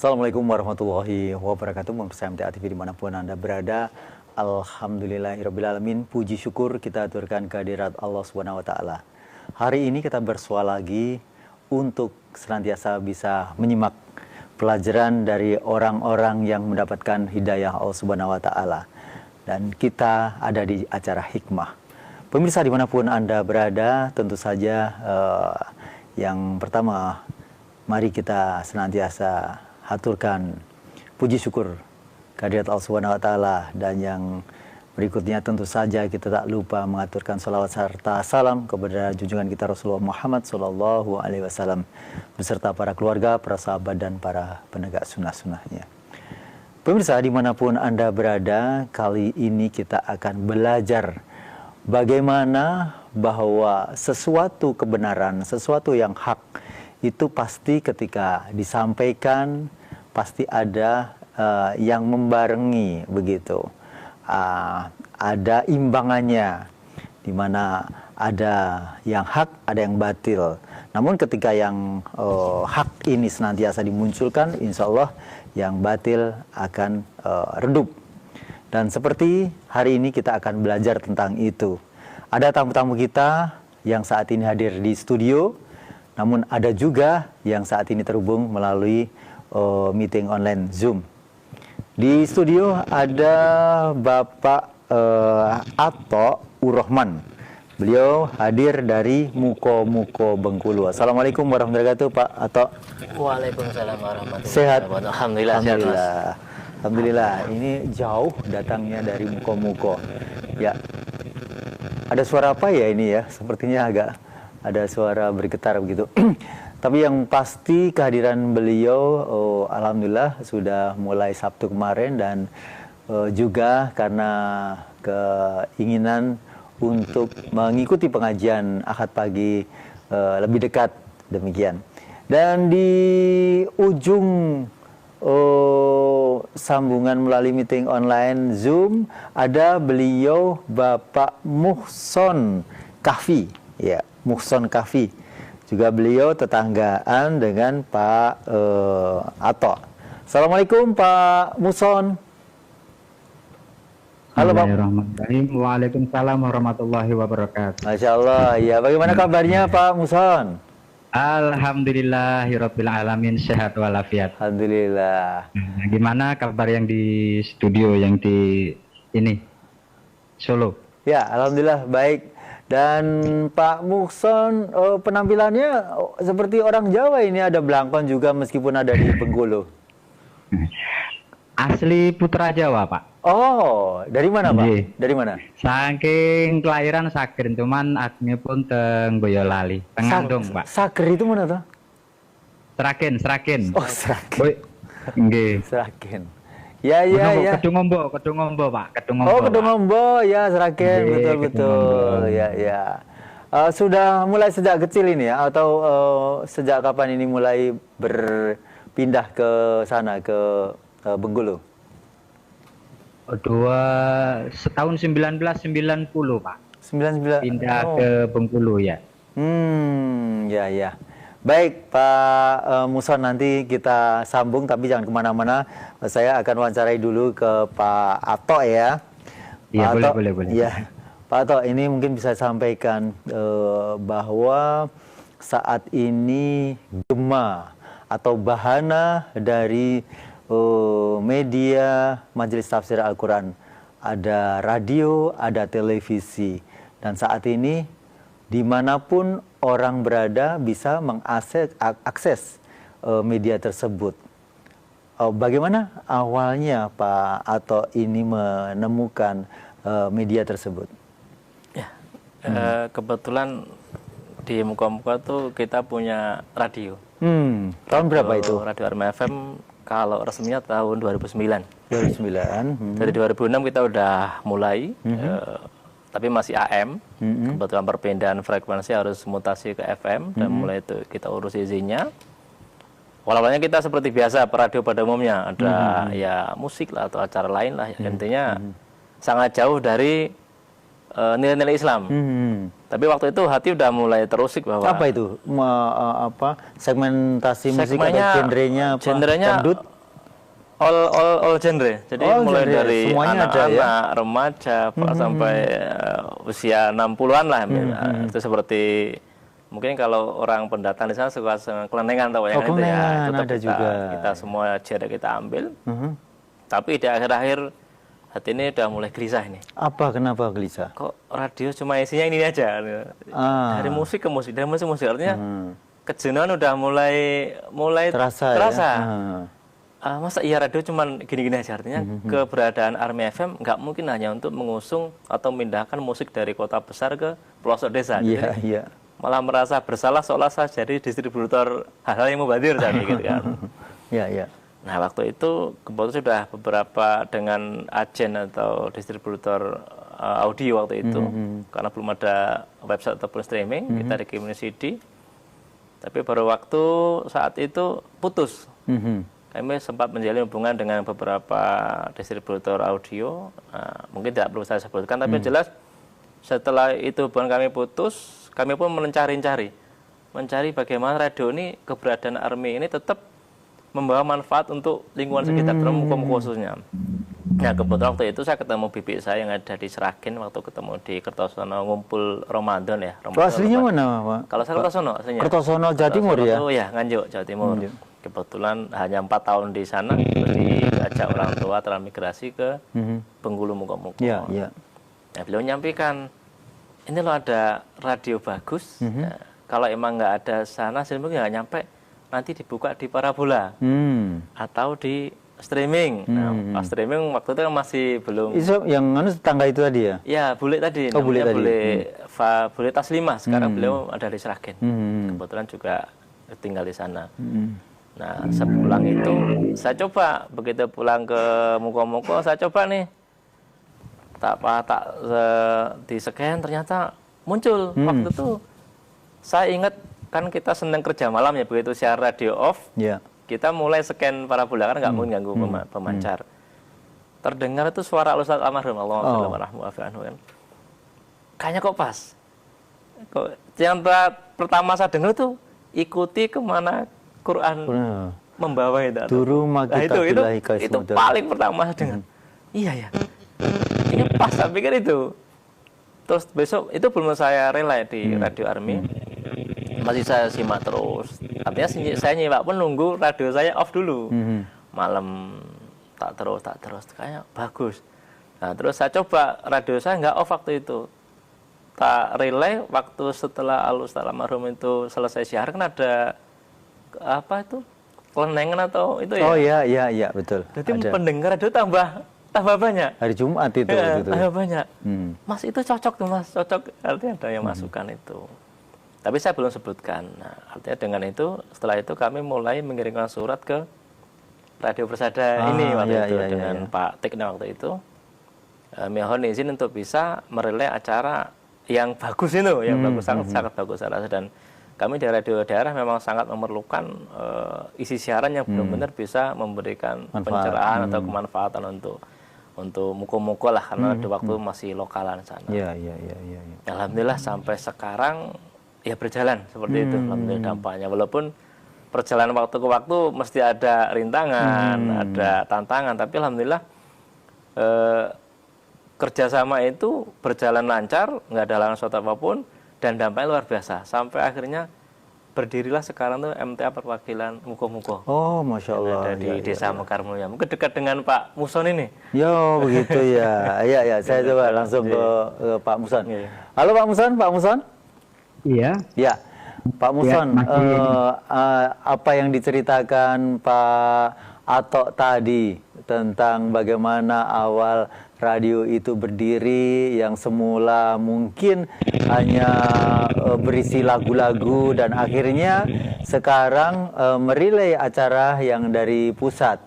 Assalamualaikum warahmatullahi wabarakatuh. Pemirsa MTA TV dimanapun Anda berada, alhamdulillahirrabbilalamin. Puji syukur kita aturkan kehadirat Allah Subhanahu wa Ta'ala. Hari ini kita bersua lagi untuk senantiasa bisa menyimak pelajaran dari orang-orang yang mendapatkan hidayah Allah Subhanahu wa Ta'ala. Dan kita ada di acara hikmah. Pemirsa dimanapun Anda berada, tentu saja yang pertama, mari kita senantiasa haturkan puji syukur kehadirat Allah Subhanahu wa Ta'ala, dan yang berikutnya tentu saja kita tak lupa mengaturkan salawat serta salam kepada junjungan kita Rasulullah Muhammad Sallallahu Alaihi Wasallam beserta para keluarga, para sahabat, dan para penegak sunnah-sunnahnya. Pemirsa dimanapun Anda berada, kali ini kita akan belajar bagaimana bahwa sesuatu kebenaran, sesuatu yang hak itu pasti ketika disampaikan pasti ada yang membarengi begitu. Ada imbangannya, di mana ada yang hak, ada yang batil. Namun ketika yang hak ini senantiasa dimunculkan, insya Allah yang batil akan redup. Dan seperti hari ini kita akan belajar tentang itu. Ada tamu-tamu kita yang saat ini hadir di studio, namun ada juga yang saat ini terhubung melalui meeting online Zoom. Di studio ada Bapak Ato Urrahman. Beliau hadir dari Muko Bengkulu. Assalamualaikum warahmatullahi wabarakatuh, Pak Ato. Waalaikumsalam warahmatullahi Sehat? wabarakatuh. Alhamdulillah. Alhamdulillah. Ini jauh datangnya dari Muko. Ya. Ada suara apa ya ini ya? Sepertinya agak ada suara bergetar begitu. Tapi yang pasti kehadiran beliau, alhamdulillah sudah mulai Sabtu kemarin, dan juga karena keinginan untuk mengikuti pengajian Ahad pagi lebih dekat demikian. Dan di ujung sambungan melalui meeting online Zoom ada beliau Bapak Muhson Kahfi, ya, Muhson Kahfi. Juga beliau tetanggaan dengan Pak Ato. Assalamualaikum Pak Muhson. Halo Pak. Waalaikumsalam warahmatullahi wabarakatuh. Masya Allah. Ya, bagaimana kabarnya Pak Muhson? Alhamdulillahirabbil alamin, sehat walafiat. Alhamdulillah. Gimana kabar yang di studio, yang di ini Solo? Ya, alhamdulillah baik. Dan Pak Muhson penampilannya seperti orang Jawa ini, ada belangkon juga meskipun ada di Bengkulu. Asli putra Jawa, Pak. Oh, dari mana Pak? Iya. Dari mana? Saking kelahiran Sager, cuman aslinya pun teng Boyolali, Tengandong, Pak. Sager itu mana tuh? Seragen. Oh, Seragen. Nggih. Seragen. Ya. Kedungombo, Pak. Oh, Kedungombo, ya, Seragen, Nggih, betul. Ya. Sudah mulai sejak kecil ini ya, atau sejak kapan ini mulai berpindah ke sana, ke Bengkulu? Tahun 1990, Pak. 99. Pindah ke Bengkulu, ya. Ya. Baik Pak Muhson, nanti kita sambung, tapi jangan kemana-mana. Saya akan wawancarai dulu ke Pak Ato ya. Iya, boleh. Ya, Pak Ato, ini mungkin bisa sampaikan bahwa saat ini gema atau bahana dari media Majelis Tafsir Al-Quran, ada radio, ada televisi, dan saat ini dimanapun orang berada bisa mengakses media tersebut. Bagaimana awalnya Pak Ato ini menemukan media tersebut? Ya, kebetulan di Muko tuh kita punya radio. Tahun berapa itu? Radio Arma FM kalau resminya tahun 2009. 2009. Dari 2006 kita udah mulai. Tapi masih AM, kebetulan perpindahan frekuensi harus mutasi ke FM, dan mulai itu kita urus izinnya. Awalnya kita seperti biasa radio pada umumnya, ada ya musik lah atau acara lain lah, intinya sangat jauh dari nilai-nilai Islam. Tapi waktu itu hati udah mulai terusik bahwa apa itu segmentasi musik atau genrenya apa? Genrenya Dangdut? all genre. Jadi All mulai genre, dari semuanya ada anak-anak, ya? remaja, sampai usia 60-an lah. Itu seperti mungkin kalau orang pendatang di sana suka kelenengan atau yang itu ya. kelenengan Itu ada kita, juga. kita semua genre kita ambil. Mhm. Tapi di akhir-akhir hati ini udah mulai gelisah ini. Apa kenapa gelisah? Kok radio cuma isinya ini aja? Dari musik ke musik, dari musik ke musik. Artinya kejenuhan udah mulai Terasa. terasa. Ya? Masa iya radio cuman gini-gini aja, artinya keberadaan Army FM nggak mungkin hanya untuk mengusung atau memindahkan musik dari kota besar ke pelosok desa. Iya, Jadi iya. malah merasa bersalah seolah saya jadi distributor hal-hal yang mubadir tadi gitu kan. Iya, iya. Nah waktu itu kebetulan sudah beberapa dengan agen atau distributor audio waktu itu, karena belum ada website ataupun streaming, kita dikirim CD. Tapi baru waktu saat itu putus. Kami sempat menjalin hubungan dengan beberapa distributor audio, mungkin tidak perlu saya sebutkan, tapi jelas setelah itu hubungan kami putus, kami pun mencari bagaimana radio ini, keberadaan Army ini tetap membawa manfaat untuk lingkungan sekitar, terutama khususnya. Nah kebetulan waktu itu saya ketemu bibi saya yang ada di Seragen, waktu ketemu di Kertosono ngumpul Ramadan ya. Aslinya mana, Pak? Kalau saya Kertosono aslinya. Kertosono, Jawa Timur ya? Itu ya, Nganjuk, Jawa Timur. Kebetulan hanya 4 tahun di sana, terus diajak orang tua transmigrasi ke Bengkulu Muko-Muko. Iya, iya. Nah, beliau menyampaikan, ini loh ada radio bagus, nah, kalau emang nggak ada sana, sebenarnya nggak nyampe, nanti dibuka di parabola atau di streaming. Nah, pas streaming waktu itu kan masih belum. Itu yang tetangga itu tadi ya? Ya, bule tadi. Oh, bule tadi. Bule Taslimah. Sekarang beliau ada di Seragen. Kebetulan juga tinggal di sana. Nah, sepulang itu saya coba, begitu pulang ke Muko-Muko, saya coba nih. Di scan ternyata muncul. Waktu itu saya ingat kan kita senang kerja malam ya, begitu siar radio off, kita mulai scan parabola kan nggak mungkin ganggu pemancar. Terdengar itu suara Ustaz almarhum Allahumma kan. Kayaknya kok pas. Kok yang pertama saya dengar itu ikuti kemana Quran membawa itu. Itu paling pertama saya dengar. Iya ya. Ini pas, saya pikir itu. Terus besok itu belum saya relay di Radio Army. Masih saya simak terus. Artinya saya nyimak pun nunggu radio saya off dulu. Malam tak terus kayaknya bagus. Nah, terus saya coba radio saya nggak off waktu itu. Tak relay waktu setelah Ustaz almarhum itu selesai siar, kan ada apa itu? Kelenengan atau itu ya? Oh iya betul. Jadi pendengar radio tambah banyak. Hari Jumat itu. Tambah banyak. Mas itu cocok tuh Mas, cocok, artinya ada yang masukkan itu. Tapi saya belum sebutkan. Nah, artinya dengan itu, setelah itu kami mulai mengirimkan surat ke Radio Persada ini waktu itu dengan Pak Tikna waktu itu. Mohon izin untuk bisa merelay acara yang bagus itu, yang bagus, sangat bagus. Dan kami di radio daerah memang sangat memerlukan isi siaran yang benar-benar bisa memberikan pencerahan atau kemanfaatan untuk muko-muko lah, karena ada waktu masih lokalan sana. Iya. Alhamdulillah sampai sekarang ya berjalan seperti itu. Alhamdulillah dampaknya, walaupun perjalanan waktu ke waktu mesti ada rintangan, ada tantangan, tapi alhamdulillah kerjasama itu berjalan lancar, nggak ada halangan suatu apapun, dan dampaknya luar biasa. Sampai akhirnya berdirilah sekarang tuh MTA Perwakilan Muko-Muko. Oh, Masya Allah. Yang ada di Desa Mekar Mulia. Mungkin dekat dengan Pak Muson ini. Yo, begitu ya. Iya, saya coba langsung ke Pak Muson. Halo Pak Muson. Iya. Ya, Pak Muson, apa yang diceritakan Pak Atok tadi tentang bagaimana awal radio itu berdiri, yang semula mungkin hanya berisi lagu-lagu dan akhirnya sekarang merelay acara yang dari pusat.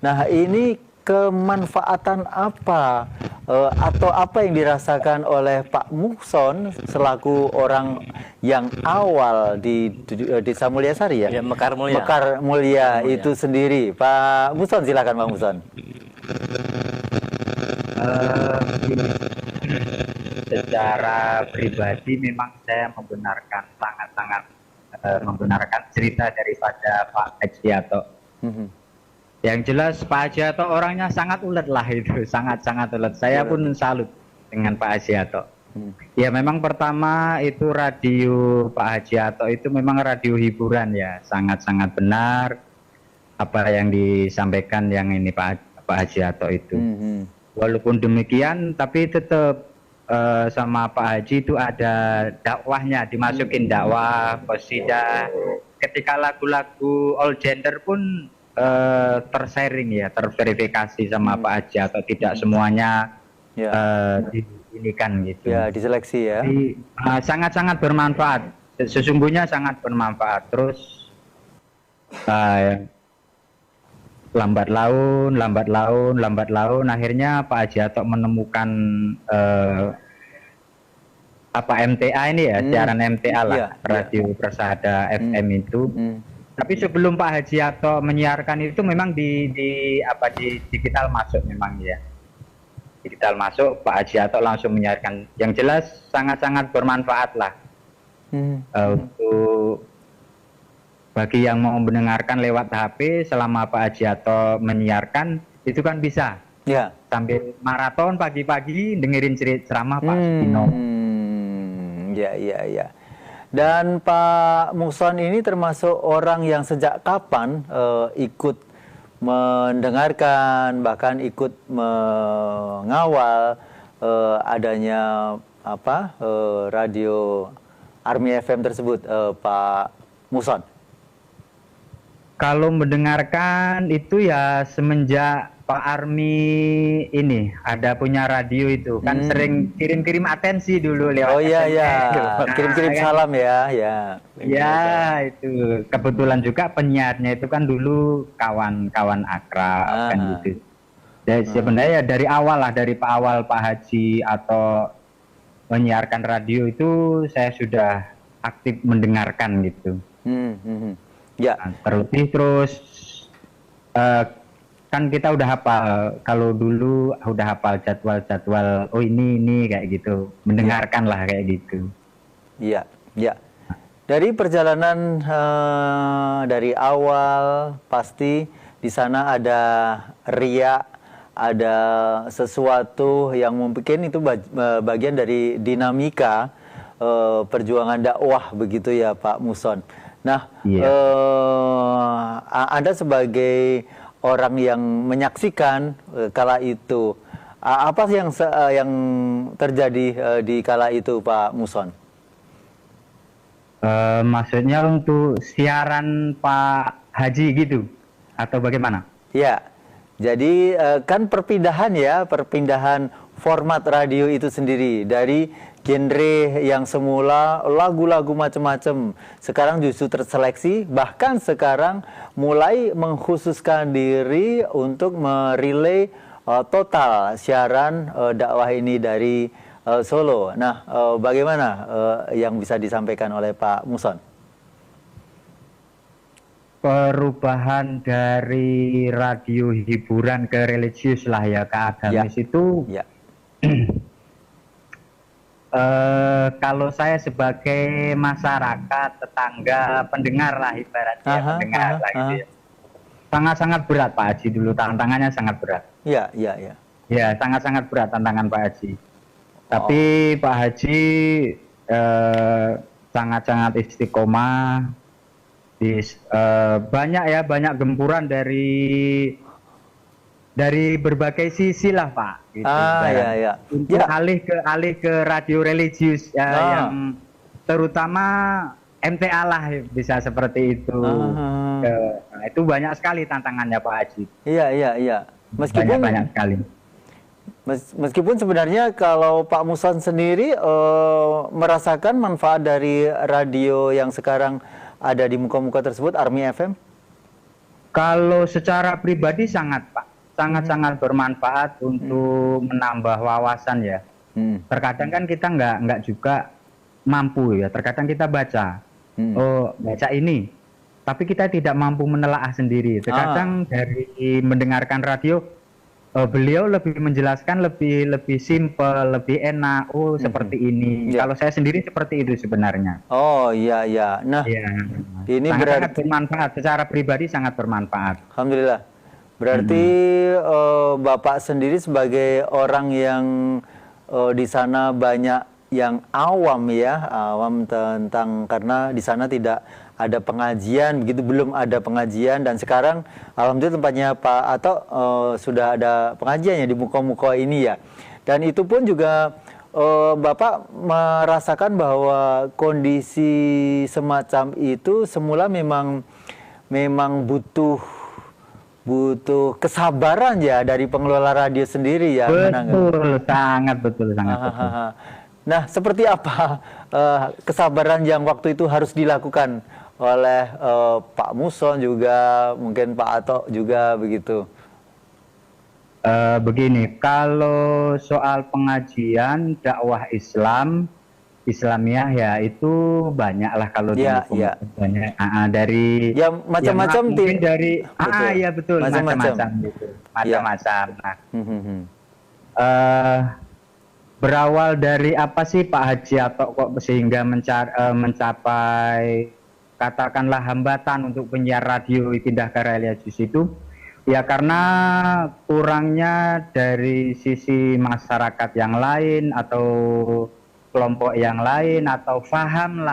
Nah, ini kemanfaatan apa atau apa yang dirasakan oleh Pak Muson selaku orang yang awal di Desa Mulyasari ya? Ya, Mekar Mulia. Mekar Mulia itu sendiri. Pak Muson, silakan Pak Muson. Secara pribadi memang saya membenarkan, sangat-sangat membenarkan cerita daripada Pak Haji Atok. Yang jelas Pak Hajiato orangnya sangat ulet lah itu, sangat-sangat ulet. Saya pun salut dengan Pak Hajiato. Ya memang pertama itu radio Pak Hajiato itu memang radio hiburan ya, sangat-sangat benar apa yang disampaikan yang ini Pak Hajiato itu. Walaupun demikian, tapi tetap sama Pak Haji itu ada dakwahnya, dimasukin dakwah, qasidah. Ketika lagu-lagu all gender pun tersharing ya, terverifikasi sama Pak Haji atau tidak semuanya diinikan gitu. Ya, diseleksi ya. Jadi, sangat-sangat bermanfaat. Sesungguhnya sangat bermanfaat. Terus lambat laun, akhirnya Pak Haji Atok menemukan MTA ini ya, siaran MTA lah, Radio Persada FM itu. Tapi sebelum Pak Haji Atok menyiarkan itu memang di digital masuk memang ya. Digital masuk, Pak Haji Atok langsung menyiarkan. Yang jelas sangat-sangat bermanfaat lah untuk bagi yang mau mendengarkan lewat HP selama Pak Haji Atok menyiarkan itu kan bisa. Ya. Sambil maraton pagi-pagi dengerin ceramah Pak Sutino. Ya. Dan Pak Muson ini termasuk orang yang sejak kapan ikut mendengarkan, bahkan ikut mengawal adanya radio Army FM tersebut, Pak Muson? Kalau mendengarkan itu ya semenjak Pak Army ini ada punya radio itu kan sering kirim-kirim atensi dulu lewat. Oh iya kirim-kirim salam ya. Ya itu kebetulan juga penyiarnya itu kan dulu kawan-kawan akrab kan gitu. Jadi sebenarnya ya dari awal Pak Haji atau menyiarkan radio itu saya sudah aktif mendengarkan gitu. Ya. Nah, terlebih terus kan kita udah hafal, kalau dulu udah hafal jadwal oh ini kayak gitu, mendengarkan lah kayak gitu. Iya. Dari perjalanan dari awal pasti di sana ada riak, ada sesuatu yang mungkin itu bagian dari dinamika perjuangan dakwah begitu ya Pak Muson. Nah, Anda sebagai orang yang menyaksikan kala itu, apa sih yang terjadi di kala itu Pak Muson? Maksudnya untuk siaran Pak Haji gitu atau bagaimana? Ya, jadi kan perpindahan format radio itu sendiri dari genre yang semula lagu-lagu macam-macam sekarang justru terseleksi, bahkan sekarang mulai mengkhususkan diri untuk merelay total siaran dakwah ini dari Solo. Nah, bagaimana yang bisa disampaikan oleh Pak Muson? Perubahan dari radio hiburan ke religius lah ya, ke agamis itu. Kalau saya sebagai masyarakat, tetangga, pendengar lah ibaratnya, pendengar lah gitu ya. Sangat-sangat berat Pak Haji dulu, tantangannya sangat berat. Iya. Ya, sangat-sangat berat tantangan Pak Haji. Tapi Pak Haji sangat-sangat istiqomah. Banyak gempuran dari berbagai sisi lah Pak. Gitu, Untuk alih ke radio religius yang terutama MTA lah bisa seperti itu. Nah, itu banyak sekali tantangannya Pak Haji. Iya. Banyak sekali. Meskipun sebenarnya kalau Pak Muson sendiri merasakan manfaat dari radio yang sekarang ada di muka-muka tersebut, Army FM? Kalau secara pribadi sangat Pak. Sangat-sangat bermanfaat untuk menambah wawasan ya. Terkadang kan kita nggak juga mampu ya. Terkadang kita baca, baca ini, tapi kita tidak mampu menelaah sendiri. Terkadang dari mendengarkan radio, beliau lebih menjelaskan lebih simpel, lebih enak. Seperti ini. Kalau saya sendiri seperti itu sebenarnya. Oh iya. Nah, ini sangat bermanfaat. Secara pribadi sangat bermanfaat. Alhamdulillah. Berarti Bapak sendiri sebagai orang yang di sana banyak yang awam ya, awam tentang, karena di sana tidak ada pengajian, begitu, belum ada pengajian, dan sekarang alhamdulillah tempatnya Pak Ato sudah ada pengajiannya di muka-muka ini ya. Dan itu pun juga Bapak merasakan bahwa kondisi semacam itu semula memang butuh kesabaran ya dari pengelola radio sendiri ya. Betul, sangat betul, sangat betul. Nah, seperti apa kesabaran yang waktu itu harus dilakukan oleh Pak Muson juga, mungkin Pak Ato juga begitu? Begini, kalau soal pengajian dakwah Islamiyah ya itu banyak lah kalau ya, dulu ya. banyak dari ya macam-macam ya, mungkin dari betul. ya betul macam-macam gitu, macam-macam. Nah, berawal dari apa sih Pak Haji Ato kok sehingga mencapai katakanlah hambatan untuk penyiar radio pindah ke Religius itu? Ya karena kurangnya dari sisi masyarakat yang lain atau kelompok yang lain atau paham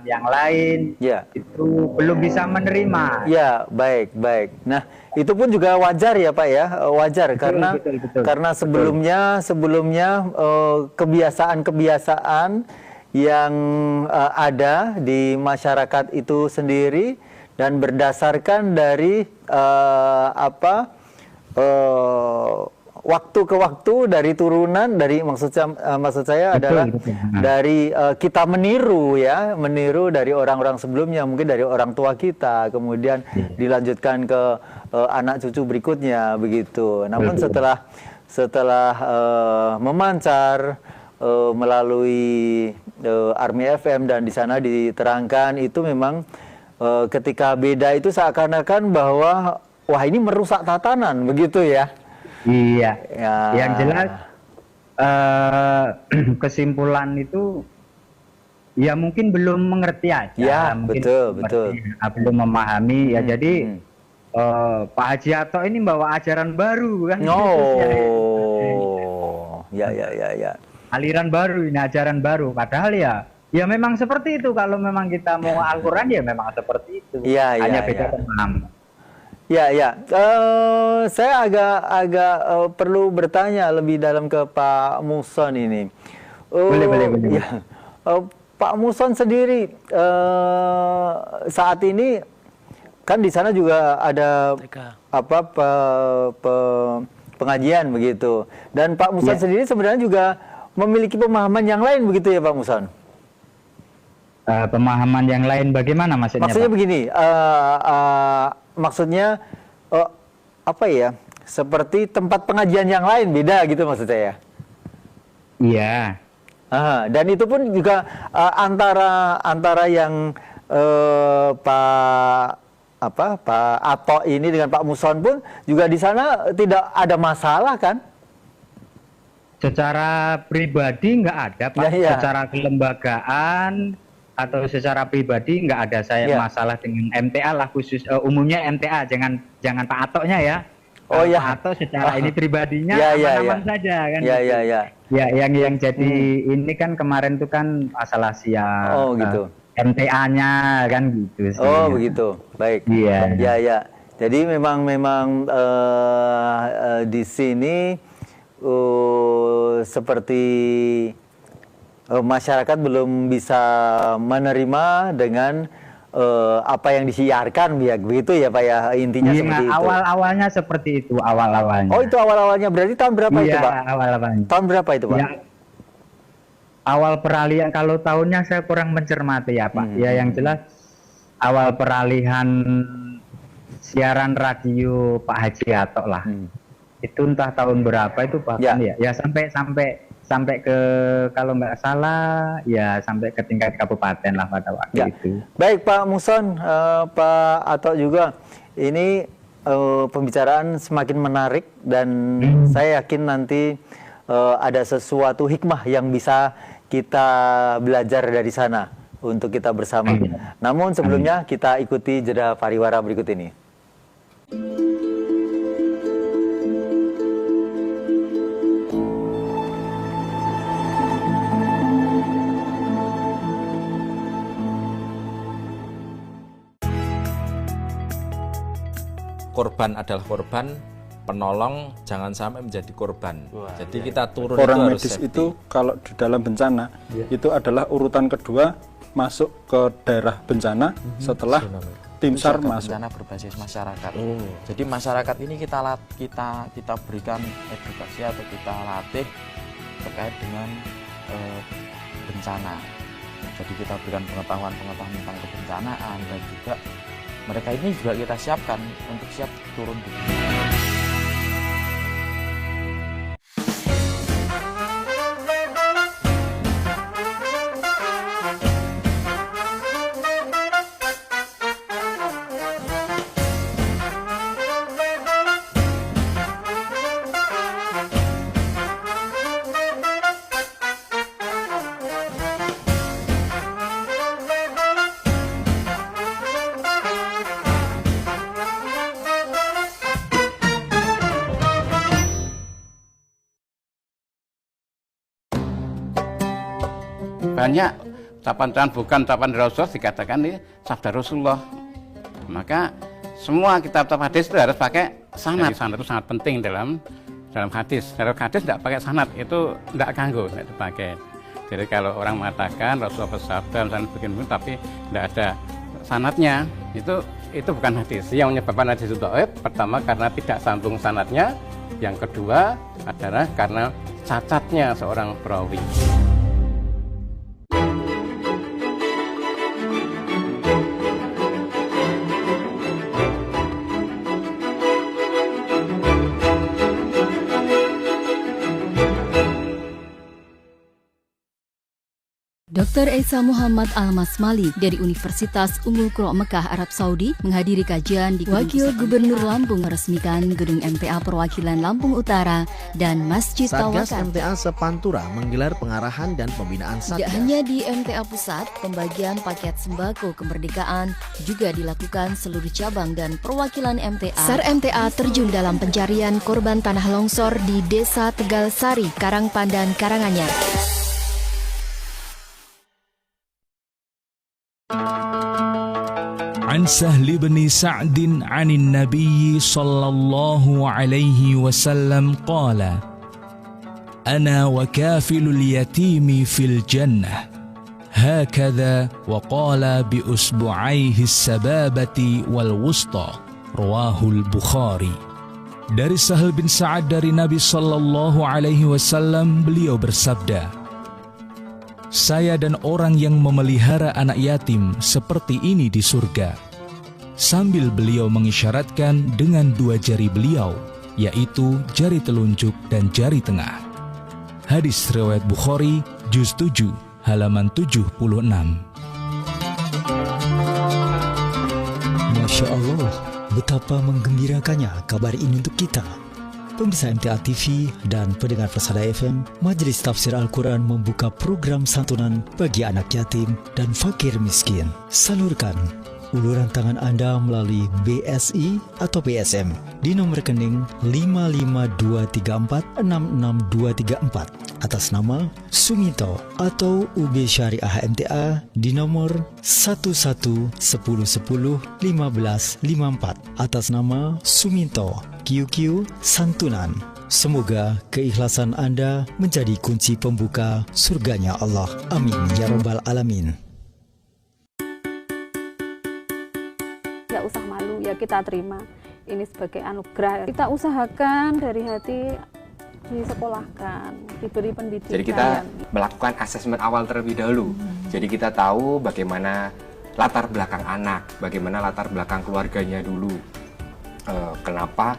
yang lain, ya, itu belum bisa menerima. Ya, baik. Nah, itu pun juga wajar ya Pak ya, wajar, betul, karena betul. karena sebelumnya kebiasaan yang ada di masyarakat itu sendiri, dan berdasarkan dari waktu ke waktu, dari turunan, dari maksud saya adalah dari kita meniru dari orang-orang sebelumnya, mungkin dari orang tua kita, kemudian dilanjutkan ke anak cucu berikutnya begitu. Namun setelah memancar melalui Army FM, dan di sana diterangkan itu memang ketika beda itu seakan-akan bahwa wah ini merusak tatanan begitu ya. Iya. Ya. Yang jelas kesimpulan itu ya mungkin belum mengerti aja. Ya, mungkin betul. Belum memahami ya. Jadi Pak Haji Ato ini bawa ajaran baru kan. Ya. Aliran baru ini, ajaran baru. Padahal ya memang seperti itu. Kalau memang kita mau Al-Quran ya memang seperti itu. Hanya beda pemahaman. Ya. Saya agak perlu bertanya lebih dalam ke Pak Muson ini. Boleh. Ya. Pak Muson sendiri saat ini kan di sana juga ada pengajian begitu. Dan Pak Muson sendiri sebenarnya juga memiliki pemahaman yang lain begitu ya Pak Muson? Pemahaman yang lain bagaimana maksudnya? Maksudnya Pak? begini, maksudnya seperti tempat pengajian yang lain beda gitu maksud saya. Iya. Dan itu pun juga antara yang Pak Ato ini dengan Pak Muson pun juga di sana tidak ada masalah kan? Secara pribadi nggak ada Pak. Ya. Secara kelembagaan atau secara pribadi nggak ada saya masalah dengan MTA lah, khusus umumnya MTA, jangan Pak Atonya ya. Pak Ato secara ini pribadinya aman-aman saja kan. Ya yang jadi ini kan kemarin itu kan masalah gitu. MTA-nya kan gitu. Begitu. Baik. Iya. Ya. Jadi memang di sini seperti masyarakat belum bisa menerima dengan apa yang disiarkan, begitu ya Pak ya, intinya seperti itu. Awal-awalnya seperti itu, awal-awalnya. Oh, itu awal-awalnya, berarti tahun berapa itu Pak? Iya, awal-awalnya. Tahun berapa itu Pak? Ya, awal peralihan, kalau tahunnya saya kurang mencermati ya Pak. Ya yang jelas awal peralihan siaran radio Pak Haji Ato lah. Itu entah tahun berapa itu bahkan ya sampai ke, kalau nggak salah ya sampai ke tingkat kabupaten lah pada waktu itu. Baik Pak Muson, Pak Ato juga, ini pembicaraan semakin menarik dan saya yakin nanti ada sesuatu hikmah yang bisa kita belajar dari sana untuk kita bersama. Namun sebelumnya kita ikuti jeda pariwara berikut ini. korban adalah korban, penolong jangan sampai menjadi korban. Jadi kita turun orang itu harus medis safety. itu kalau di dalam bencana itu adalah urutan kedua masuk ke daerah bencana setelah tim SAR masuk. Bencana berbasis masyarakat. Jadi masyarakat ini kita berikan edukasi atau kita latih terkait dengan bencana. Jadi kita berikan pengetahuan tentang kebencanaan, dan juga mereka ini juga kita siapkan untuk siap turun di banyak ucapan bukan ucapan Rasulullah dikatakan ini sabda Rasulullah. Maka semua kitab-kitab hadis itu harus pakai sanad. Sanad itu sangat penting dalam hadis. Dalam hadis tidak pakai sanad itu tidak ganggu, tidak dipakai. Jadi kalau orang mengatakan Rasulullah bersabda misalnya begini tapi tidak ada sanadnya, itu bukan hadis. Yang menyebabkan hadis itu dhaif pertama karena tidak sambung sanadnya, yang kedua adalah karena cacatnya seorang perawi. Dr. Esa Muhammad Al-Masmali dari Universitas Ummul Qura Mekah, Arab Saudi menghadiri kajian di Wakil Gubernur Lampung meresmikan Gedung MTA Perwakilan Lampung Utara dan Masjid Satgas Tawakal. MTA Sepantura menggelar pengarahan dan pembinaan Tidak Satgas. hanya di MTA Pusat, pembagian paket sembako kemerdekaan juga dilakukan seluruh cabang dan perwakilan MTA. SAR MTA terjun dalam pencarian korban tanah longsor di Desa Tegal Sari, Karangpandan, Karanganyar. عن سهل بن سعد عن النبي صلى الله عليه وسلم قال أنا وكافل اليتيم في الجنة هكذا وقال بأصبعيه السبابة والوسطى رواه البخاري. Dari Sahal bin Sa'ad dari Nabi sallallahu alaihi wasallam, beliau bersabda, saya dan orang yang memelihara anak yatim seperti ini di surga. Sambil beliau mengisyaratkan dengan dua jari beliau, yaitu jari telunjuk dan jari tengah. Hadis riwayat Bukhari, juz 7, halaman 76. Masya Allah, betapa menggembirakannya kabar ini untuk kita. Pemirsa MTA TV dan pendengar Persada FM, Majelis Tafsir Al-Quran membuka program santunan bagi anak yatim dan fakir miskin. Salurkan uluran tangan Anda melalui BSI atau BSM di nomor rekening 5523466234 atas nama Suminto, atau UB Syariah MTA di nomor 1110101554 atas nama Suminto QQ Santunan. Semoga keikhlasan Anda menjadi kunci pembuka surganya Allah. Amin ya rabbal alamin. Ya usah malu, ya kita terima ini sebagai anugerah. Kita usahakan dari hati, disekolahkan, diberi pendidikan. Jadi kita melakukan asesmen awal terlebih dahulu. Jadi kita tahu bagaimana latar belakang anak, bagaimana latar belakang keluarganya dulu. Kenapa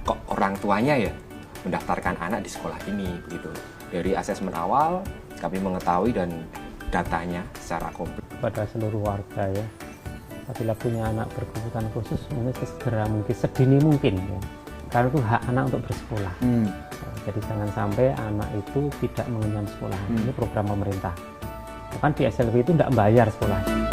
kok orang tuanya ya mendaftarkan anak di sekolah ini begitu. Dari asesmen awal kami mengetahui dan datanya secara komplit. Pada seluruh warga ya, apabila punya anak berkebutuhan khusus, mungkin segera mungkin sedini mungkin ya. Karena itu hak anak untuk bersekolah. Jadi jangan sampai anak itu tidak mengenyam sekolah. Ini program pemerintah. Kan di SLB itu tidak bayar sekolah.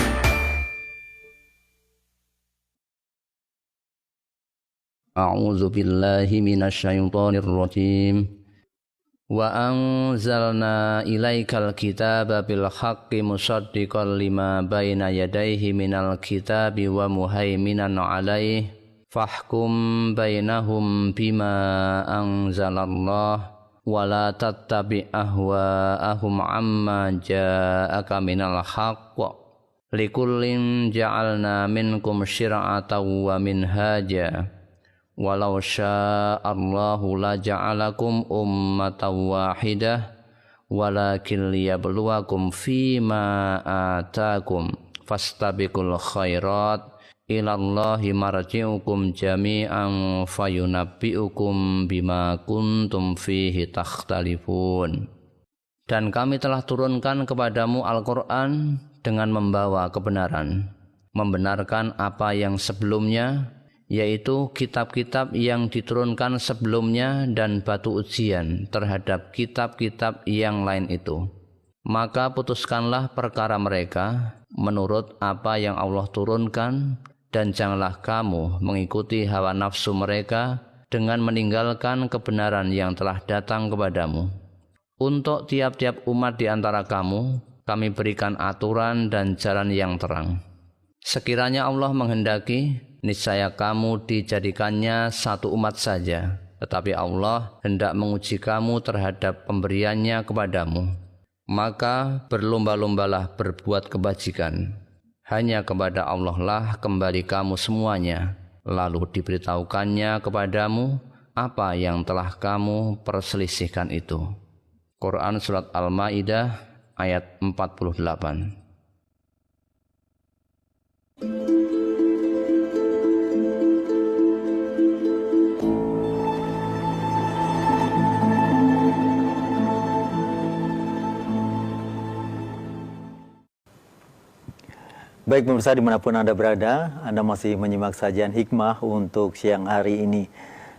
A'udzu billahi minasyaitonir rajim. Wa anzalna ilaikal kitaba bil haqqi musaddiqan lima baina yadayhi minal kitabi wa muhaiminan 'alaihi fahkum bainahum bima anzalallah wa la tattabi' ahwa'ahum amma ja'aka minal haqq likullin ja'alna minkum syir'atan wa minhaja walau sya'allahu la ja'alakum ummatan wahidah walakin liyabluwakum fima atakum fastabiqul khairat ilallahi marji'ukum jami'an fayunabbi'ukum bima kuntum fihi takhtalifun. Dan kami telah turunkan kepadamu Al-Quran dengan membawa kebenaran, membenarkan apa yang sebelumnya, yaitu kitab-kitab yang diturunkan sebelumnya dan batu ujian terhadap kitab-kitab yang lain itu. Maka putuskanlah perkara mereka menurut apa yang Allah turunkan, dan janganlah kamu mengikuti hawa nafsu mereka dengan meninggalkan kebenaran yang telah datang kepadamu. Untuk tiap-tiap umat di antara kamu, kami berikan aturan dan jalan yang terang. Sekiranya Allah menghendaki, niscaya kamu dijadikannya satu umat saja, tetapi Allah hendak menguji kamu terhadap pemberiannya kepadamu. Maka berlomba-lombalah berbuat kebajikan. Hanya kepada Allah lah kembali kamu semuanya. Lalu diberitahukannya kepadamu apa yang telah kamu perselisihkan itu. Quran Surat Al-Ma'idah ayat 48. Baik pemirsa dimanapun Anda berada, Anda masih menyimak sajian hikmah untuk siang hari ini.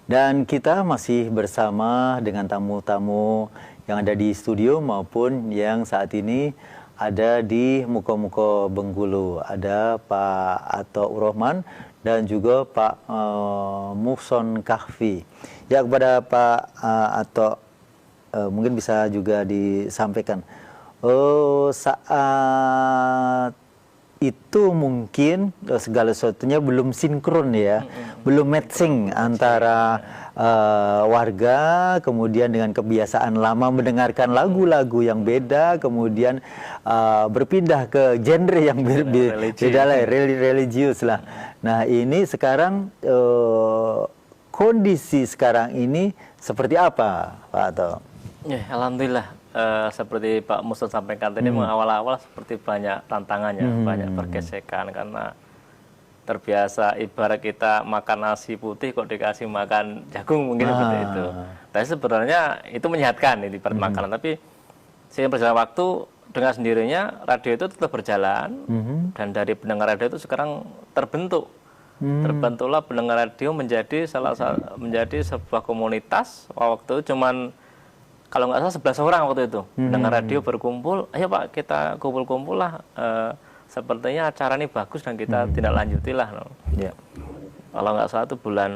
Dan kita masih bersama dengan tamu-tamu yang ada di studio maupun yang saat ini ada di Muko-Muko Bengkulu. Ada Pak Ato Rahman dan juga Pak Muhson Kahfi. Ya, kepada Pak Ato, mungkin bisa juga disampaikan. Saat itu mungkin segala sesuatunya belum sinkron ya, belum matching antara warga kemudian dengan kebiasaan lama mendengarkan lagu-lagu yang beda, kemudian berpindah ke genre yang beda lah, religius lah. Nah ini sekarang kondisi sekarang ini seperti apa, Pak Ato? Ya, alhamdulillah. Seperti Pak Musa sampaikan tadi, awal-awal seperti banyak tantangannya, banyak pergesekan karena terbiasa ibarat kita makan nasi putih kok dikasih makan jagung mungkin seperti itu. Tapi sebenarnya itu menyehatkan ini ibarat makanan. Tapi seiring berjalan waktu dengan sendirinya radio itu tetap berjalan dan dari pendengar radio itu sekarang terbentuk. Terbentuklah pendengar radio menjadi menjadi sebuah komunitas. Waktu itu cuman kalau nggak salah 11 orang waktu itu dengar radio berkumpul, ayo Pak kita kumpul-kumpul lah, sepertinya acara ini bagus dan kita tidak lanjuti lah. Yeah. Kalau nggak salah itu bulan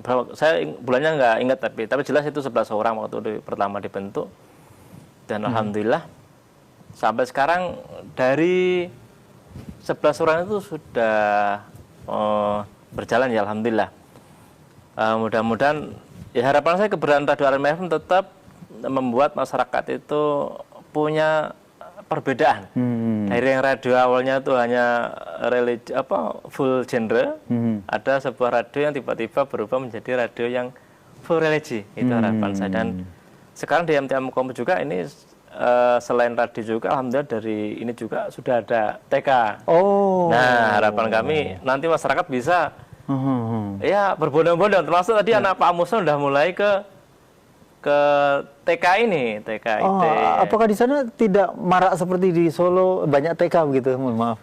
berapa? Saya bulannya nggak ingat tapi jelas itu 11 orang waktu pertama dibentuk dan alhamdulillah sampai sekarang dari 11 orang itu sudah berjalan ya alhamdulillah. Mudah-mudahan ya harapan saya keberadaan Radio Alam FM tetap membuat masyarakat itu punya perbedaan dari yang radio awalnya itu hanya full genre, ada sebuah radio yang tiba-tiba berubah menjadi radio yang full religi. Itu harapan saya. Dan sekarang di MTA Mukom juga ini selain radio juga alhamdulillah dari ini juga sudah ada TK. Nah harapan kami nanti masyarakat bisa ya berbondong-bondong, termasuk tadi anak Pak Muson sudah mulai ke TK ini, TK IT. Apakah di sana tidak marak seperti di Solo banyak TK begitu? Mohon maaf.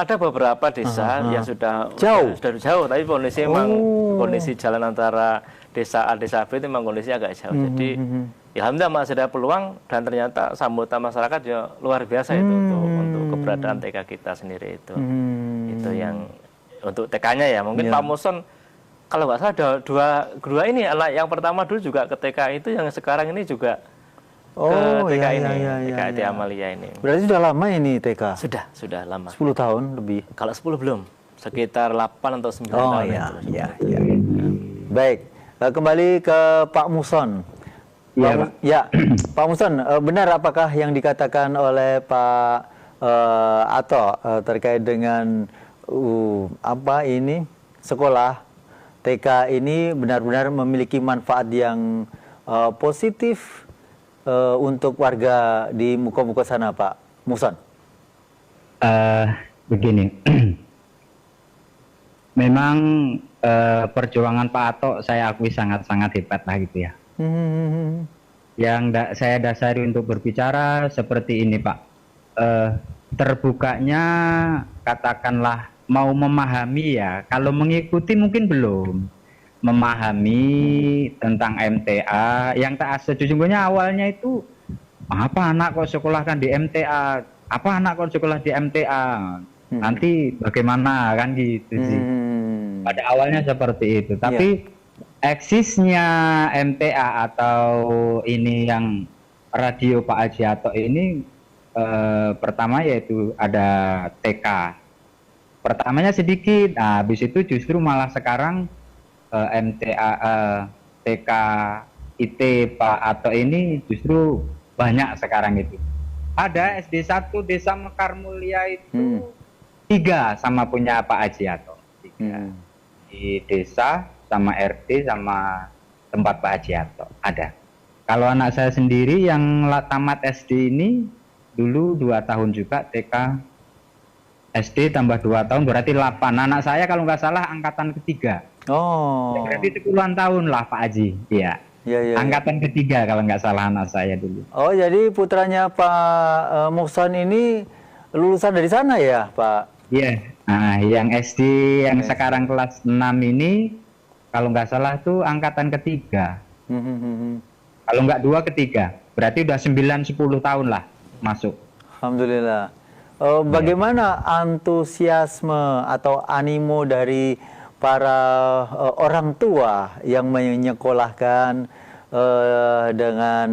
Ada beberapa desa yang sudah jauh, tapi kondisi memang kondisi jalan antara desa A desa B itu memang kondisinya agak jauh. Jadi alhamdulillah masih ada peluang dan ternyata sambutan masyarakat ya luar biasa itu untuk keberadaan TK kita sendiri itu. Itu yang untuk TK-nya ya. Mungkin Pak Muson kalau nggak salah ada dua ini, anak yang pertama dulu juga ke TK itu, yang sekarang ini juga ke TK TK Amalia ini. Berarti sudah lama ini TK? Sudah lama. 10 tahun lebih? Kalau 10 belum, sekitar 8 atau 9 tahun. Iya. Baik. Kembali ke Pak Muson. Iya, Pak Muson, benar apakah yang dikatakan oleh Pak Ato terkait dengan sekolah TK ini benar-benar memiliki manfaat yang positif untuk warga di Muko-Muko sana, Pak Muson? Begini, memang perjuangan Pak Ato saya akui sangat-sangat hebat lah gitu ya. Yang saya dasari untuk berbicara seperti ini, Pak. Terbukanya katakanlah mau memahami ya, kalau mengikuti mungkin belum memahami tentang MTA. Yang tak sejujurnya awalnya itu apa anak kok sekolahkan di MTA, apa anak kok sekolah di MTA, nanti bagaimana kan gitu sih. Pada awalnya seperti itu, tapi eksisnya MTA atau ini yang radio Pak Haji Ato ini pertama yaitu ada TK. Pertamanya sedikit, nah habis itu justru malah sekarang MTA TK IT Pak Ato ini justru banyak sekarang itu. Ada SD 1 Desa Mekar Mulia itu 3 sama punya Pak Haji Ato. 3. Di desa sama RT sama tempat Pak Haji Ato ada. Kalau anak saya sendiri yang tamat SD ini dulu 2 tahun juga TK. SD tambah 2 tahun berarti 8. Anak saya kalau nggak salah angkatan ketiga. Oh. Berarti 10-an tahun lah Pak Haji. Iya. Ya. Angkatan ketiga kalau nggak salah anak saya dulu. Oh, jadi putranya Pak Muhsan ini lulusan dari sana ya, Pak? Iya. Nah, yang SD yang sekarang kelas 6 ini kalau nggak salah tuh angkatan ketiga. Kalau nggak 2 ketiga. Berarti udah 9-10 tahun lah masuk. Alhamdulillah. Bagaimana antusiasme atau animo dari para orang tua yang menyekolahkan dengan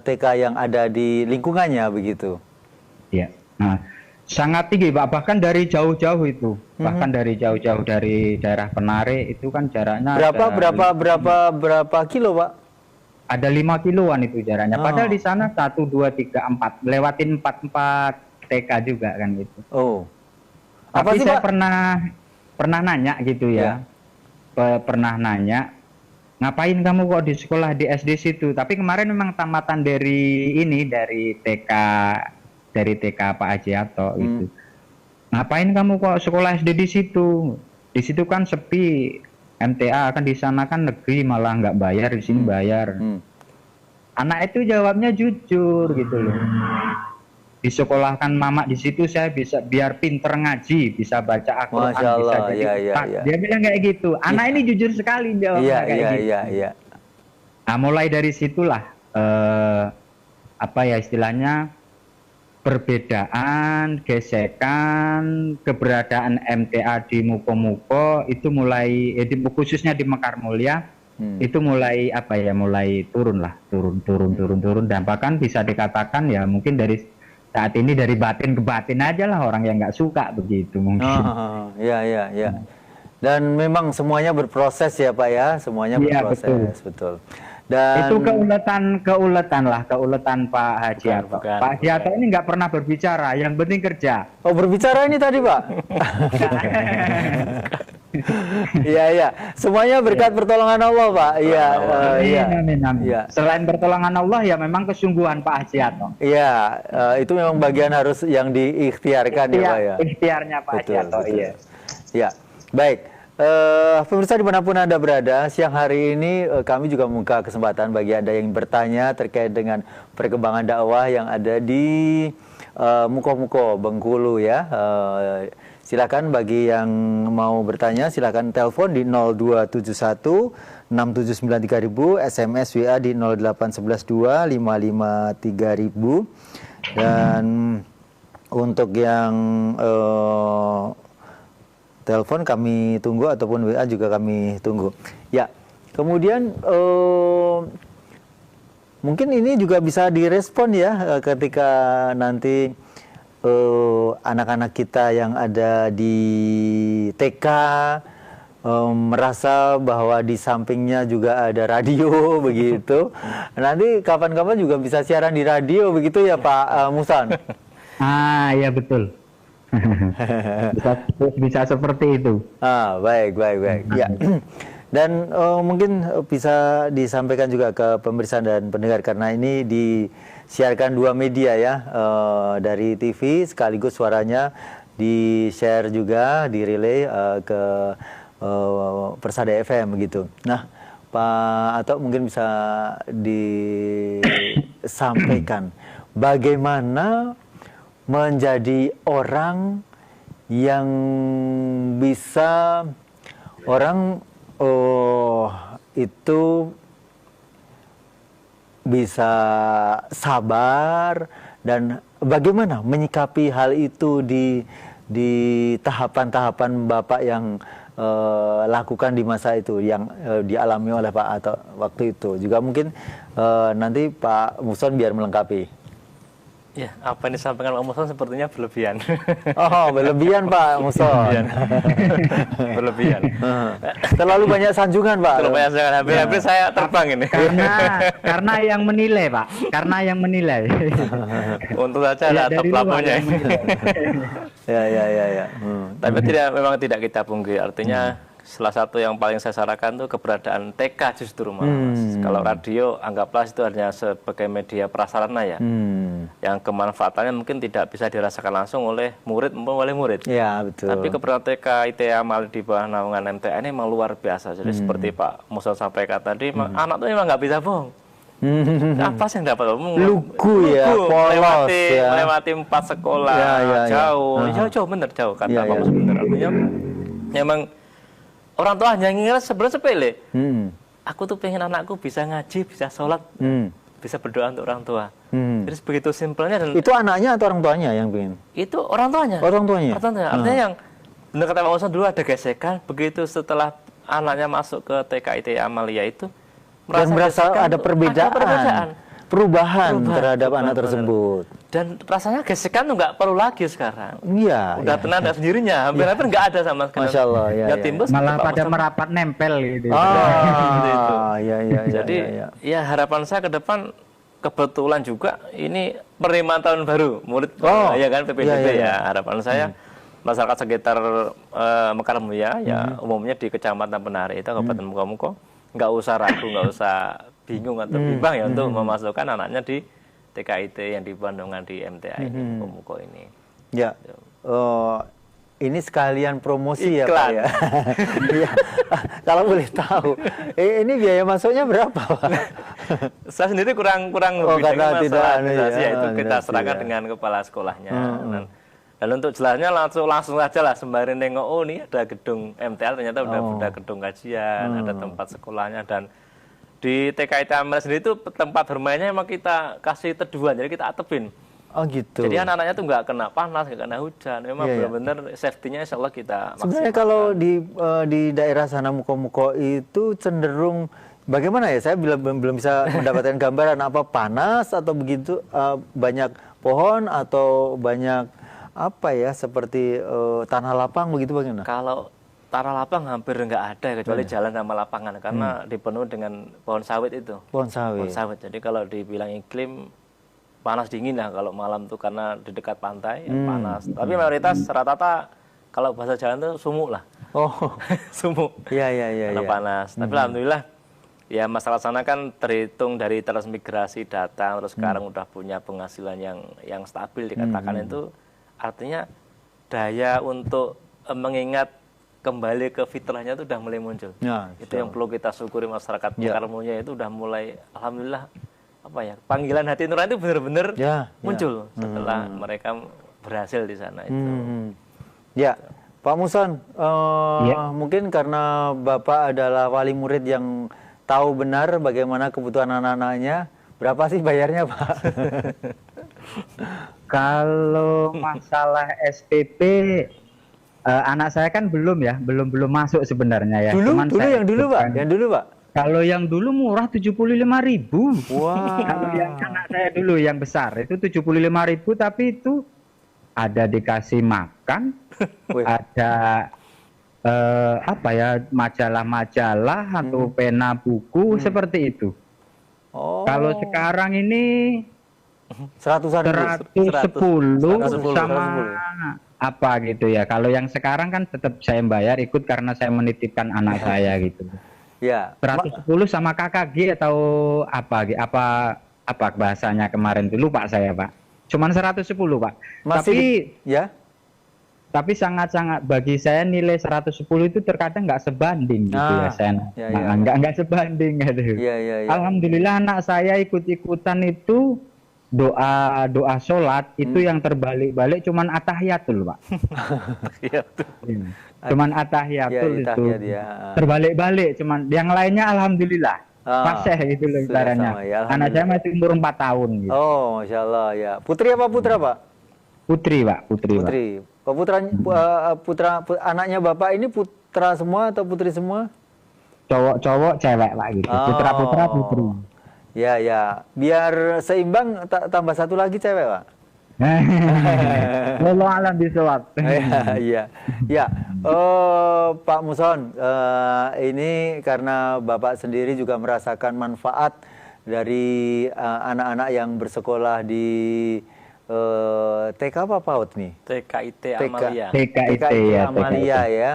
TK yang ada di lingkungannya begitu? Ya, nah, sangat tinggi Pak, bahkan dari jauh-jauh itu, bahkan dari jauh-jauh dari daerah Penare itu kan jaraknya berapa kilo Pak? Ada 5 kiloan itu jaraknya. Padahal di sana 1, 2, 3, 4 lewatin 4 TK juga kan gitu. Oh. Tapi saya pernah nanya gitu ya. Pernah nanya, ngapain kamu kok di sekolah di SD situ? Tapi kemarin memang tamatan dari TK Pak Haji Ato gitu. Ngapain kamu kok sekolah SD di situ? Di situ kan sepi. MTA kan di sana kan negeri malah nggak bayar, di sini bayar. Anak itu jawabnya jujur gitu loh. Disekolahkan mama di situ saya bisa biar pinter ngaji, bisa baca Al-Quran, bisa jadi ustaz. Dia bilang kayak gitu. Anak ini jujur sekali jawabnya kayak gitu. Nah, mulai dari situlah istilahnya perbedaan, gesekan, keberadaan MTA di Muko-Muko itu mulai khususnya di Mekar Mulia itu mulai mulai turun dan bahkan bisa dikatakan ya mungkin dari saat ini dari batin ke batin aja lah orang yang nggak suka begitu mungkin. Ya. Dan memang semuanya berproses ya Pak ya, semuanya berproses, betul. Dan itu keuletan Pak Haji Ato. Pak Haji Ato ini nggak pernah berbicara, yang penting kerja. Oh, berbicara ini tadi Pak? Iya. Semuanya berkat pertolongan Allah Pak. Amin. Selain pertolongan Allah ya memang kesungguhan Pak Haji Ato. Iya, itu memang bagian harus yang diikhtiarkan ya Pak ya. Ikhtiarnya Pak Haji Ato. Iya. Ya, baik. Pemirsa dimanapun Anda berada, siang hari ini kami juga membuka kesempatan bagi Anda yang bertanya terkait dengan perkembangan dakwah yang ada di Muko-Muko Bengkulu ya. Silakan bagi yang mau bertanya silakan telepon di 0271 6793000, SMS WA di 08112 553.000. Dan untuk yang telepon kami tunggu ataupun WA juga kami tunggu. Ya, kemudian mungkin ini juga bisa direspon ya ketika nanti anak-anak kita yang ada di TK merasa bahwa di sampingnya juga ada radio begitu. Nanti kapan-kapan juga bisa siaran di radio begitu ya Pak Muson? Ya betul. bisa seperti itu. Baik. Ya. Dan mungkin bisa disampaikan juga ke pemirsa dan pendengar, karena ini disiarkan 2 media ya, dari TV sekaligus suaranya di-share juga, di-relay ke Persada FM gitu. Nah, Pak Atok mungkin bisa disampaikan bagaimana menjadi orang yang bisa itu bisa sabar, dan bagaimana menyikapi hal itu di tahapan-tahapan Bapak yang lakukan di masa itu, yang dialami oleh Pak Atok waktu itu. Juga mungkin nanti Pak Muson biar melengkapi. Ya, apa yang disampaikan Pak Muson sepertinya berlebihan. Berlebihan Pak Muson. Berlebihan. Terlalu banyak sanjungan Pak. Terlalu banyak sanjungan. Hampir saya terbang ini. Karena yang menilai Pak. Karena yang menilai. Untung saja ada atap lampunya. Ya. Tapi memang tidak kita pungkiri. Artinya salah satu yang paling saya sarankan itu keberadaan TK justru malah. Kalau radio anggaplah itu hanya sebagai media prasarana ya. Yang kemanfaatannya mungkin tidak bisa dirasakan langsung oleh murid maupun oleh murid. Ya, betul. Tapi keberadaan TK ITA Amal di bawah naungan MTA ini memang luar biasa. Jadi seperti Pak Muson sampaikan tadi, anak tuh memang nggak bisa bohong. Apa sih yang dapat lugu ya, polos ya, melewati 4 sekolah jauh bener jauh kata Pak Muson bener. Artinya memang orang tua hanya ngira sebenarnya sepele. Aku tuh pengen anakku bisa ngaji, bisa sholat, bisa berdoa untuk orang tua. Jadi begitu simpelnya. Dan itu anaknya atau orang tuanya yang pengen? Itu orang tuanya. Orang tuanya. Artinya yang benar kata Pak Muson dulu ada gesekan. Begitu setelah anaknya masuk ke TK ITA Amalia itu merasa ada perbedaan. Perubahan terhadap anak tersebut. Dan rasanya gesekan tuh nggak perlu lagi sekarang. Iya. Udah tenang ada sendirinya. Hampir-hampir nggak ada sama sekali. Masya Allah. Ya. Timbul malah pada merapat nempel gitu. Jadi ya harapan saya ke depan, kebetulan juga ini penerimaan tahun baru murid ya kan PPDB ya. Harapan saya masyarakat sekitar Mekar Mulia ya umumnya di Kecamatan Penari itu Kabupaten Muko-Muko nggak usah ragu, nggak usah bingung atau bimbang ya untuk memasukkan anaknya di TKIT yang di Bandungan di MTA ini, Muko ini. Ya, ini sekalian promosi ya Pak ya. Ya. Kalau boleh tahu, ini biaya masuknya berapa Pak? Saya sendiri kurang karena tidak ya, itu kita serahkan dengan kepala sekolahnya. Dan untuk jelasnya langsung saja lah sembari nengok, nih ada gedung MTL, ternyata udah gedung kajian, ada tempat sekolahnya, dan di TKIT Amal sendiri itu tempat bermainnya memang kita kasih teduhan, jadi kita atepin. Gitu. Jadi anak-anaknya tuh nggak kena panas, nggak kena hujan, memang benar-benar safety-nya insya Allah kita maksimalkan. Sebenarnya kalau di daerah sana Muko-Muko itu cenderung bagaimana ya? Saya belum bisa mendapatkan gambaran apa panas atau begitu, banyak pohon atau banyak apa ya seperti tanah lapang begitu bagaimana? Kalau tanah lapang hampir nggak ada kecuali jalan sama lapangan karena dipenuhi dengan pohon sawit itu. Pohon sawit. Jadi kalau dibilang iklim panas dingin lah kalau malam tuh karena di dekat pantai panas. Tapi mayoritas rata-rata kalau bahasa Jawa tuh sumuk lah. Sumuk. Iya. Karena panas. Tapi alhamdulillah ya masalah sana kan terhitung dari transmigrasi datang terus sekarang udah punya penghasilan yang stabil dikatakan itu artinya daya untuk mengingat kembali ke fitrahnya itu udah mulai muncul. Itu yang perlu kita syukuri masyarakat Mekarmunya itu udah mulai alhamdulillah apa ya panggilan hati nurani itu benar-benar muncul setelah mereka berhasil di sana itu. Ya, Pak Muson, mungkin karena Bapak adalah wali murid yang tahu benar bagaimana kebutuhan anak-anaknya, berapa sih bayarnya Pak? Kalau masalah SPP anak saya kan belum belum masuk sebenarnya ya. Yang dulu Pak. Kalau yang dulu murah 75.000. Wow. Kalau yang anak saya dulu yang besar itu 75.000 tapi itu ada dikasih makan, ada apa ya, majalah-majalah atau pena buku seperti itu. Kalau sekarang ini 110 sama apa gitu ya. Kalau yang sekarang kan tetap saya bayar ikut karena saya menitipkan anak saya gitu. Ya. 110 sama KKG atau apa bahasanya kemarin itu lupa saya, Pak. Cuman 110, Pak. Tapi sangat-sangat bagi saya nilai 110 itu terkadang nggak sebanding gitu ya, Sen. Nggak sebanding gitu. Alhamdulillah anak saya ikut-ikutan itu doa sholat itu yang terbalik-balik cuman atahiyatul, Pak. Cuman atahiyatul itu terbalik-balik, cuman yang lainnya alhamdulillah paseh gitu loh caranya. Anak saya masih umur 4 tahun gitu. Oh, Masya Allah ya. Putri apa putra, Pak? Putri, Pak. Putri. Pak. Putra anaknya Bapak ini putra semua atau putri semua? Cowok, cewek, Pak gitu. Putra, putri. Ya. Biar seimbang tambah satu lagi cewek, Pak. Wallahu a'lam bishawab. Iya. Pak Muson, ini karena Bapak sendiri juga merasakan manfaat dari anak-anak yang bersekolah di TK apa PAUD nih? TKIT Amalia. TKIT Amalia ya.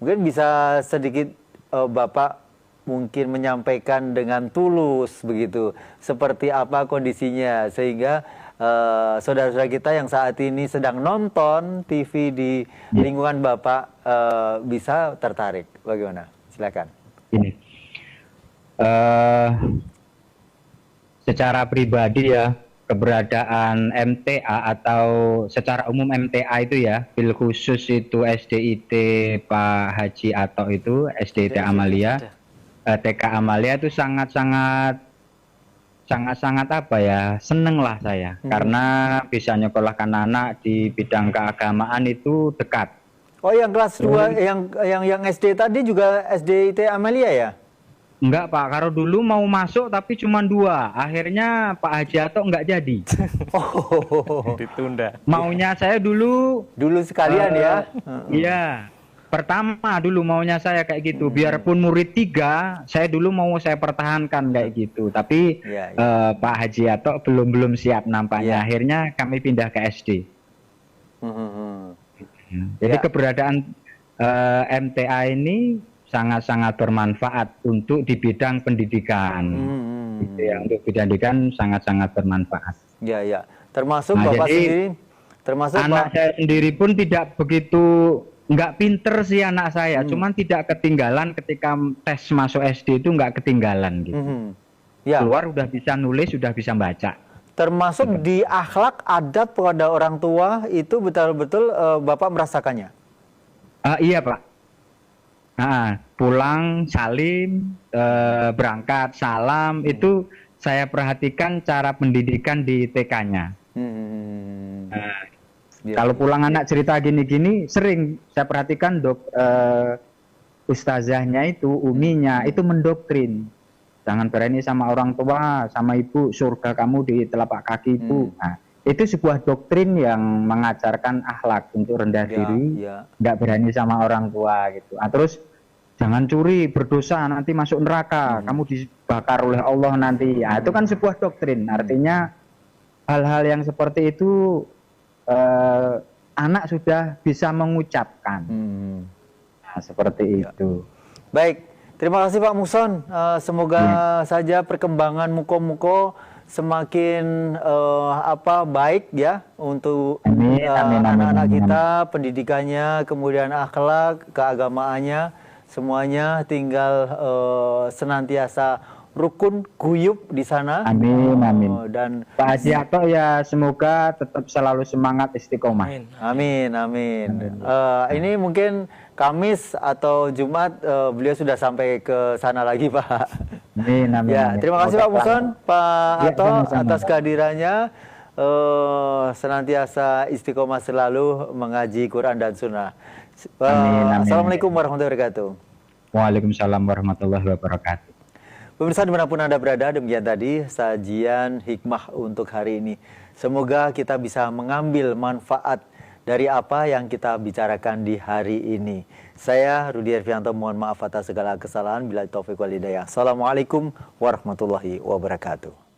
Mungkin bisa sedikit Bapak mungkin menyampaikan dengan tulus begitu, seperti apa kondisinya sehingga saudara-saudara kita yang saat ini sedang nonton TV di lingkungan Bapak bisa tertarik. Bagaimana? Silakan. Ini secara pribadi ya, keberadaan MTA atau secara umum MTA itu ya, bil khusus itu SDIT Pak Haji Atok itu SDIT Amalia, TK Amalia itu sangat-sangat apa ya, seneng lah saya karena bisa nyekolahkan anak di bidang keagamaan itu dekat. Oh, yang kelas 2 yang SD tadi juga SDIT Amalia ya? Enggak, Pak, kalau dulu mau masuk tapi cuma 2. Akhirnya Pak Haji Atok enggak jadi. Ditunda. Maunya saya dulu sekalian ya. Iya. Pertama dulu maunya saya kayak gitu. Biarpun murid 3, saya dulu mau saya pertahankan kayak gitu. Tapi Pak Haji Atok belum siap nampaknya. Akhirnya kami pindah ke SD. Jadi keberadaan MTA ini sangat-sangat bermanfaat untuk di bidang pendidikan. Gitu ya, untuk pendidikan sangat-sangat bermanfaat. Ya. Termasuk Bapak sendiri, termasuk anak saya sendiri pun tidak begitu, nggak pinter sih anak saya, cuman tidak ketinggalan ketika tes masuk SD itu nggak ketinggalan gitu. Keluar udah bisa nulis, sudah bisa baca. Termasuk di akhlak adab pada orang tua itu betul-betul Bapak merasakannya? Iya, Pak. Pulang salim, berangkat salam, itu saya perhatikan cara pendidikan di TK-nya. Kalau pulang anak cerita gini-gini, sering saya perhatikan ustazahnya itu, uminya itu mendoktrin. Jangan berani sama orang tua, sama ibu, surga kamu di telapak kaki ibu. Nah, itu sebuah doktrin yang mengajarkan akhlak untuk rendah diri, nggak berani sama orang tua gitu. Terus jangan curi, berdosa, nanti masuk neraka, kamu dibakar oleh Allah nanti. Itu kan sebuah doktrin. Artinya hal-hal yang seperti itu anak sudah bisa mengucapkan. Seperti itu. Baik, terima kasih Pak Muson. Semoga saja perkembangan muko-muko semakin baik ya untuk anak-anak kita, pendidikannya, kemudian akhlak, keagamaannya, semuanya tinggal senantiasa rukun guyup di sana. Amin. Dan Pak Haji Atok ya semoga tetap selalu semangat istiqomah. Amin. Ini mungkin Kamis atau Jumat beliau sudah sampai ke sana lagi, Pak. Amin. Ya, terima kasih Pak Muson, Pak Atok atas kehadirannya. Senantiasa istiqomah selalu mengaji Quran dan Sunnah. Assalamualaikum warahmatullahi wabarakatuh. Waalaikumsalam warahmatullahi wabarakatuh. Pemirsa dimanapun Anda berada, demikian tadi sajian hikmah untuk hari ini. Semoga kita bisa mengambil manfaat dari apa yang kita bicarakan di hari ini. Saya Rudi Herfianto, mohon maaf atas segala kesalahan. Bila taufik wal hidayah. Assalamualaikum warahmatullahi wabarakatuh.